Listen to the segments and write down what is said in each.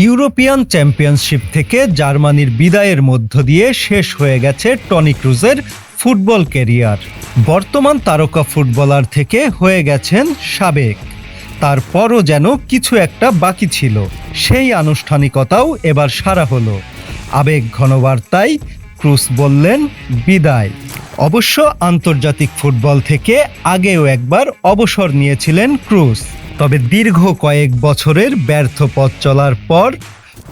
European championship থেকে জার্মানির বিদায়ের মধ্য দিয়ে শেষ হয়ে গেছে টনি ক্রুজের ফুটবল ক্যারিয়ার। বর্তমান তারকা ফুটবলার থেকে হয়ে গেছেন সাবেক। তারপরও যেন কিছু একটা বাকি ছিল, সেই আনুষ্ঠানিকতাও এবার সারা হলো। আবেগ ঘন বার্তায় ক্রুজ বললেন বিদায়। অবশ্য আন্তর্জাতিক ফুটবল থেকে আগেও একবার অবসর নিয়েছিলেন ক্রুজ। তবে দীর্ঘ কয়েক বছরের ব্যর্থ পথ চলার পর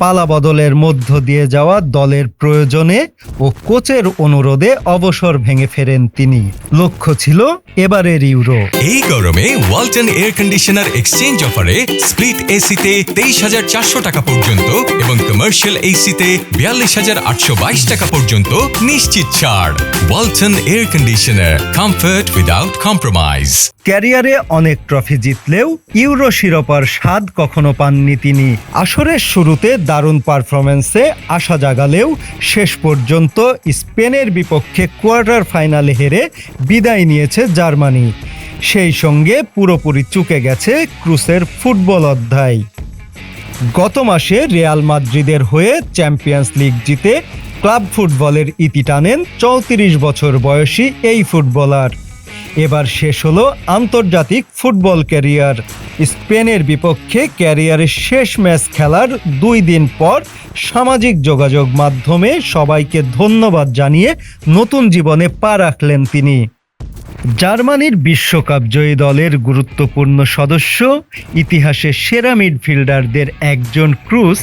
পালাবদলের মধ্য দিয়ে যাওয়া দলের প্রয়োজনে ও কোচের অনুরোধে অবসর ভেঙে ফেরেন তিনি। লক্ষ্য ছিল এবারের ইউরো। এই গরমে ওয়ালটন এয়ার কন্ডিশনার এক্সচেঞ্জ অফারে স্প্লিট এসিতে 23,400 টাকা পর্যন্ত এবং কমার্শিয়াল এসিতে 42,822 টাকা পর্যন্ত নিশ্চিত ছাড়। Walton air conditioner, comfort without compromise. ক্যারিয়ারে অনেক ট্রফি জিতলেও ইউরো শিরোপার স্বাদ কখনো পাননি তিনি। আসরের শুরুতে দারুণ পারফরম্যান্সে আশা জাগালেও শেষ পর্যন্ত স্পেনের বিপক্ষে কোয়ার্টার ফাইনালে হেরে বিদায় নিয়েছে জার্মানি। সেই সঙ্গে পুরোপুরি চুকে গেছে ক্রুজের ফুটবল অধ্যায়। গত মাসে রিয়াল মাদ্রিদের হয়ে চ্যাম্পিয়ন্স লিগ জিতে ক্লাব ফুটবলের ইতি টানেন 34 বছর বয়সী এই ফুটবলার। এবার শেষ হলো আন্তর্জাতিক ফুটবল ক্যারিয়ার। স্পেনের বিপক্ষে ক্যারিয়ারের শেষ ম্যাচ খেলার 2 দিন পর সামাজিক যোগাযোগ মাধ্যমে সবাইকে ধন্যবাদ জানিয়ে নতুন জীবনে পা রাখলেন তিনি। জার্মানির বিশ্বকাপ জয়ী দলের গুরুত্বপূর্ণ সদস্য, ইতিহাসের সেরা মিডফিল্ডারদের একজন ক্রুজ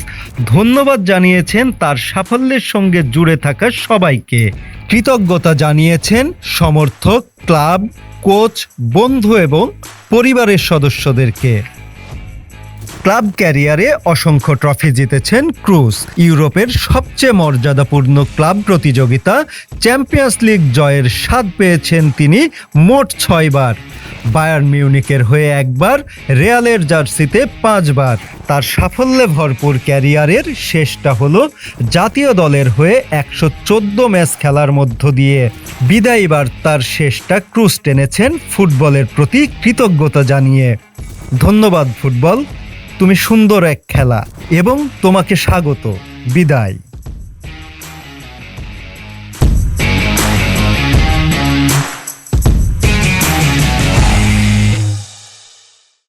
ধন্যবাদ জানিয়েছেন তার সাফল্যের সঙ্গে জুড়ে থাকা সবাইকে। কৃতজ্ঞতা জানিয়েছেন সমর্থক, ক্লাব, কোচ, বন্ধু এবং পরিবারের সদস্যদেরকে। ক্লাব ক্যারিয়ারে অসংখ্য ট্রফি জিতেছেন ক্রুজ। ইউরোপের সবচেয়ে মর্যাদাপূর্ণ ক্লাব প্রতিযোগিতা চ্যাম্পিয়ন্স লিগ জয়ের স্বাদ পেয়েছেন তিনি মোট 6 বার। বায়ার্ন মিউনিকের হয়ে একবার, রিয়ালের জার্সিতে 5 বার। তার সাফল্যে ভরপুর ক্যারিয়ারের শেষটা হলো জাতীয় দলের হয়ে 114 ম্যাচ খেলার মধ্য দিয়ে। বিদায়ী বার্তার শেষটা ক্রুজ টেনেছেন ফুটবলের প্রতি কৃতজ্ঞতা জানিয়ে। ধন্যবাদ ফুটবল, তুমি সুন্দর এক খেলা এবং তোমাকে স্বাগত। বিদায়।